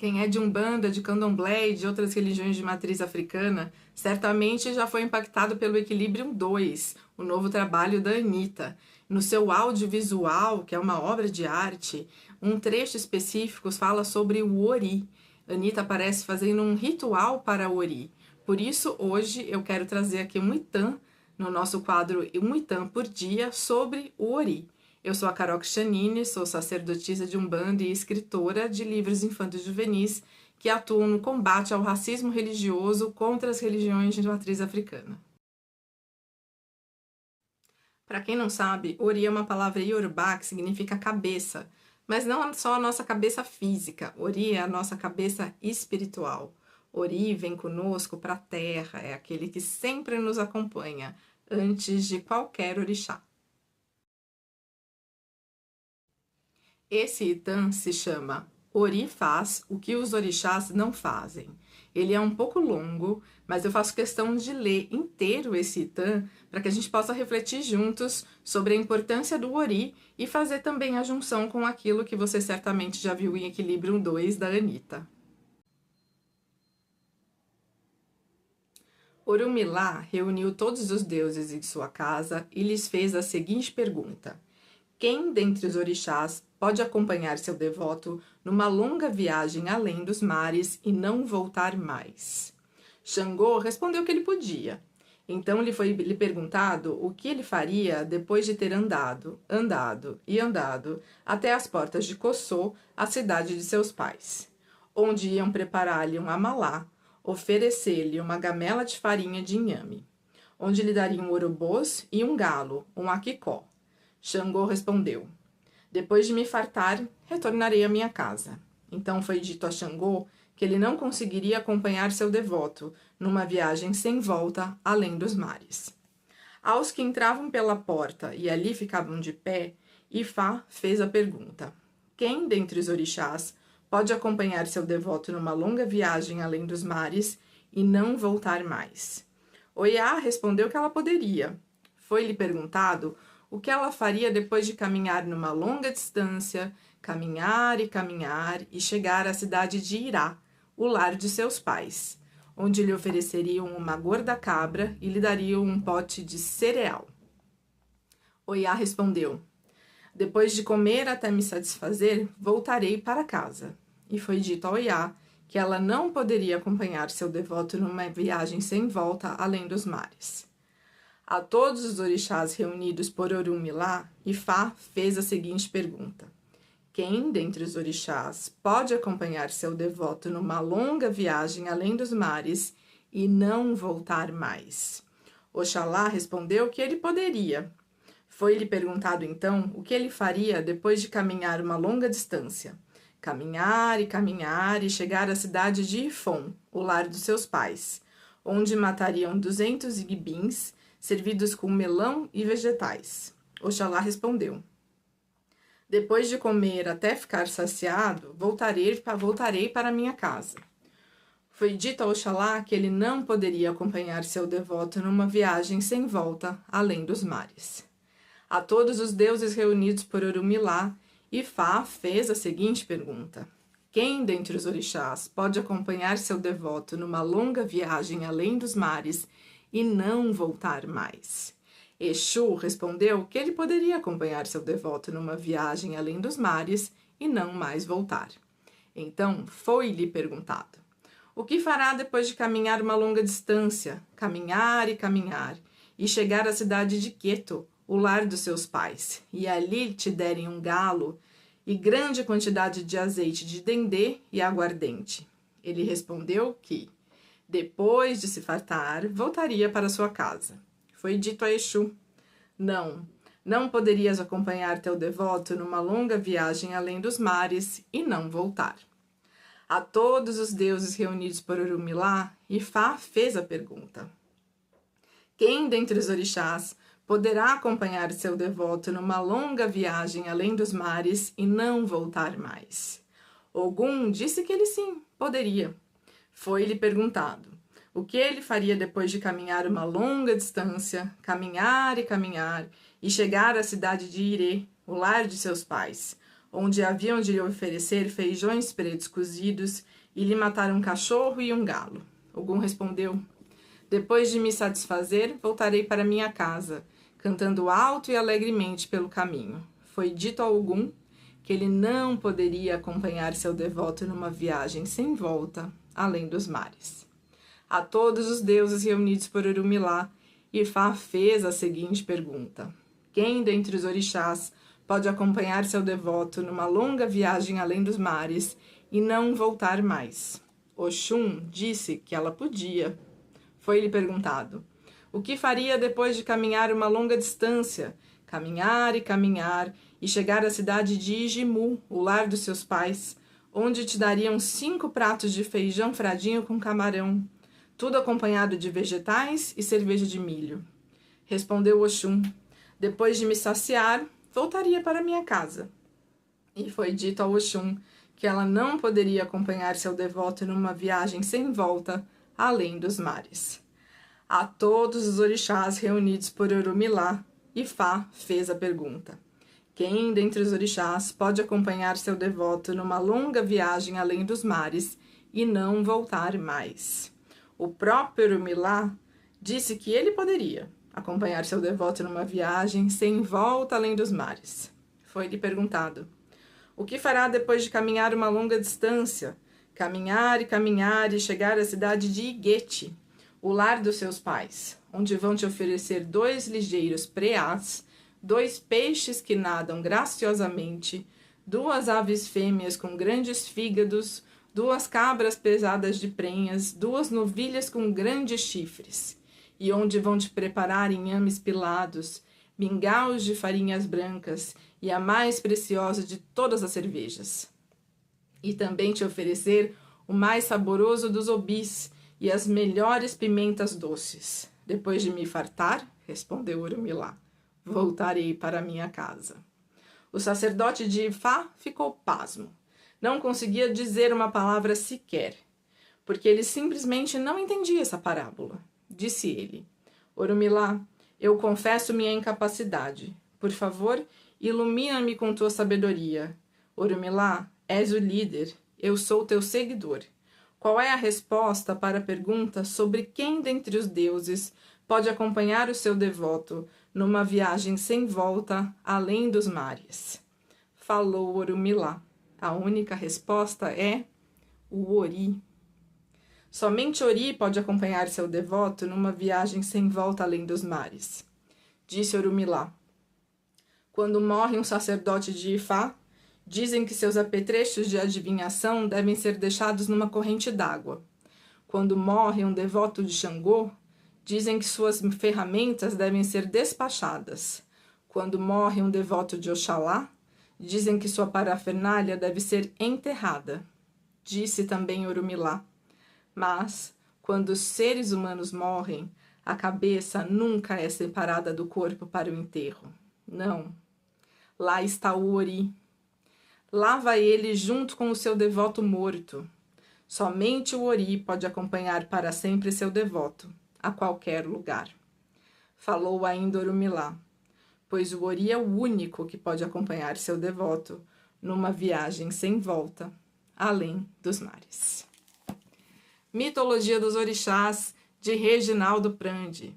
Quem é de Umbanda, de Candomblé e de outras religiões de matriz africana, certamente já foi impactado pelo Equilibrium 2, o novo trabalho da Anitta. No seu audiovisual, que é uma obra de arte, um trecho específico fala sobre o Ori. Anitta aparece fazendo um ritual para o Ori. Por isso, hoje, eu quero trazer aqui um Itam, no nosso quadro Um Itam por Dia, sobre o Ori. Eu sou a Carol Criscianini, sou sacerdotisa de Umbanda e escritora de livros infantos juvenis que atuam no combate ao racismo religioso contra as religiões de matriz africana. Para quem não sabe, Ori é uma palavra iorubá que significa cabeça, mas não só a nossa cabeça física, Ori é a nossa cabeça espiritual. Ori vem conosco para a terra, é aquele que sempre nos acompanha, antes de qualquer orixá. Esse Itam se chama Ori faz o que os orixás não fazem. Ele é um pouco longo, mas eu faço questão de ler inteiro esse Itam para que a gente possa refletir juntos sobre a importância do Ori e fazer também a junção com aquilo que você certamente já viu em Equilibrium 2 da Anitta. Orunmilá reuniu todos os deuses em sua casa e lhes fez a seguinte pergunta: quem dentre os orixás pode acompanhar seu devoto numa longa viagem além dos mares e não voltar mais? Xangô respondeu que ele podia. Então lhe foi perguntado o que ele faria depois de ter andado até as portas de Cossô, a cidade de seus pais, onde iam preparar-lhe um amalá, oferecer-lhe uma gamela de farinha de inhame, onde lhe dariam orobôs e um galo, um aquicó. Xangô respondeu: depois de me fartar, retornarei à minha casa. Então foi dito a Xangô que ele não conseguiria acompanhar seu devoto numa viagem sem volta além dos mares. Aos que entravam pela porta e ali ficavam de pé, Ifá fez a pergunta: quem dentre os orixás pode acompanhar seu devoto numa longa viagem além dos mares e não voltar mais? Oiá respondeu que ela poderia. Foi-lhe perguntado o que ela faria depois de caminhar numa longa distância, caminhar e chegar à cidade de Irá, o lar de seus pais, onde lhe ofereceriam uma gorda cabra e lhe dariam um pote de cereal. Oiá respondeu: depois de comer até me satisfazer, voltarei para casa. E foi dito a Oiá que ela não poderia acompanhar seu devoto numa viagem sem volta além dos mares. A todos os orixás reunidos por Orunmilá, Ifá fez a seguinte pergunta: quem dentre os orixás pode acompanhar seu devoto numa longa viagem além dos mares e não voltar mais? Oxalá respondeu que ele poderia. Foi-lhe perguntado então o que ele faria depois de caminhar uma longa distância. Caminhar e chegar à cidade de Ifon, o lar dos seus pais, onde matariam 200 igbins, servidos com melão e vegetais. Oxalá respondeu: depois de comer até ficar saciado, voltarei para minha casa. Foi dito a Oxalá que ele não poderia acompanhar seu devoto numa viagem sem volta além dos mares. A todos os deuses reunidos por Orunmilá, Ifá fez a seguinte pergunta: quem dentre os orixás pode acompanhar seu devoto numa longa viagem além dos mares e não voltar mais? Exu respondeu que ele poderia acompanhar seu devoto numa viagem além dos mares e não mais voltar. Então foi-lhe perguntado: o que fará depois de caminhar uma longa distância, caminhar e chegar à cidade de Queto, o lar dos seus pais, e ali te derem um galo e grande quantidade de azeite de dendê e aguardente? Ele respondeu que, depois de se fartar, voltaria para sua casa. Foi dito a Exu: não poderias acompanhar teu devoto numa longa viagem além dos mares e não voltar. A todos os deuses reunidos por Orunmilá, Ifá fez a pergunta: quem dentre os orixás poderá acompanhar seu devoto numa longa viagem além dos mares e não voltar mais? Ogum disse que ele sim, poderia. Foi-lhe perguntado o que ele faria depois de caminhar uma longa distância, caminhar e chegar à cidade de Irê, o lar de seus pais, onde haviam de lhe oferecer feijões pretos cozidos e lhe matar um cachorro e um galo. Ogum respondeu: depois de me satisfazer, voltarei para minha casa, cantando alto e alegremente pelo caminho. Foi dito a Ogum que ele não poderia acompanhar seu devoto numa viagem sem volta, além dos mares. A todos os deuses reunidos por Orumilá, Ifá fez a seguinte pergunta: quem dentre os orixás pode acompanhar seu devoto numa longa viagem além dos mares e não voltar mais? Oxum disse que ela podia. Foi-lhe perguntado: o que faria depois de caminhar uma longa distância? Caminhar e chegar à cidade de Ijimu, o lar dos seus pais, onde te dariam 5 pratos de feijão fradinho com camarão, tudo acompanhado de vegetais e cerveja de milho. Respondeu Oxum: depois de me saciar, voltaria para minha casa. E foi dito a Oxum que ela não poderia acompanhar seu devoto numa viagem sem volta, além dos mares. A todos os orixás reunidos por Orumilá, Ifá fez a pergunta: quem dentre os orixás pode acompanhar seu devoto numa longa viagem além dos mares e não voltar mais? O próprio Orumilá disse que ele poderia acompanhar seu devoto numa viagem sem volta além dos mares. Foi-lhe perguntado: o que fará depois de caminhar uma longa distância? Caminhar e chegar à cidade de Iguete, o lar dos seus pais, onde vão te oferecer 2 ligeiros preás, 2 peixes que nadam graciosamente, 2 aves fêmeas com grandes fígados, 2 cabras pesadas de prenhas, 2 novilhas com grandes chifres, e onde vão te preparar inhames pilados, mingaus de farinhas brancas e a mais preciosa de todas as cervejas. E também te oferecer o mais saboroso dos obis e as melhores pimentas doces. Depois de me fartar, respondeu Orumilá, voltarei para minha casa. O sacerdote de Ifá ficou pasmo. Não conseguia dizer uma palavra sequer, porque ele simplesmente não entendia essa parábola. Disse ele: Orumilá, eu confesso minha incapacidade. Por favor, ilumina-me com tua sabedoria. Orumilá, és o líder, eu sou teu seguidor. Qual é a resposta para a pergunta sobre quem dentre os deuses pode acompanhar o seu devoto numa viagem sem volta além dos mares? Falou Orumilá. A única resposta é o Ori. Somente Ori pode acompanhar seu devoto numa viagem sem volta além dos mares. Disse Orumilá: quando morre um sacerdote de Ifá, dizem que seus apetrechos de adivinhação devem ser deixados numa corrente d'água. Quando morre um devoto de Xangô, dizem que suas ferramentas devem ser despachadas. Quando morre um devoto de Oxalá, dizem que sua parafernália deve ser enterrada. Disse também Orumilá: mas, quando os seres humanos morrem, a cabeça nunca é separada do corpo para o enterro. Não. Lá está o Ori. Lá vai ele junto com o seu devoto morto. Somente o Ori pode acompanhar para sempre seu devoto, a qualquer lugar. Falou ainda Orumilá: pois o Ori é o único que pode acompanhar seu devoto numa viagem sem volta, além dos mares. Mitologia dos Orixás, de Reginaldo Prandi.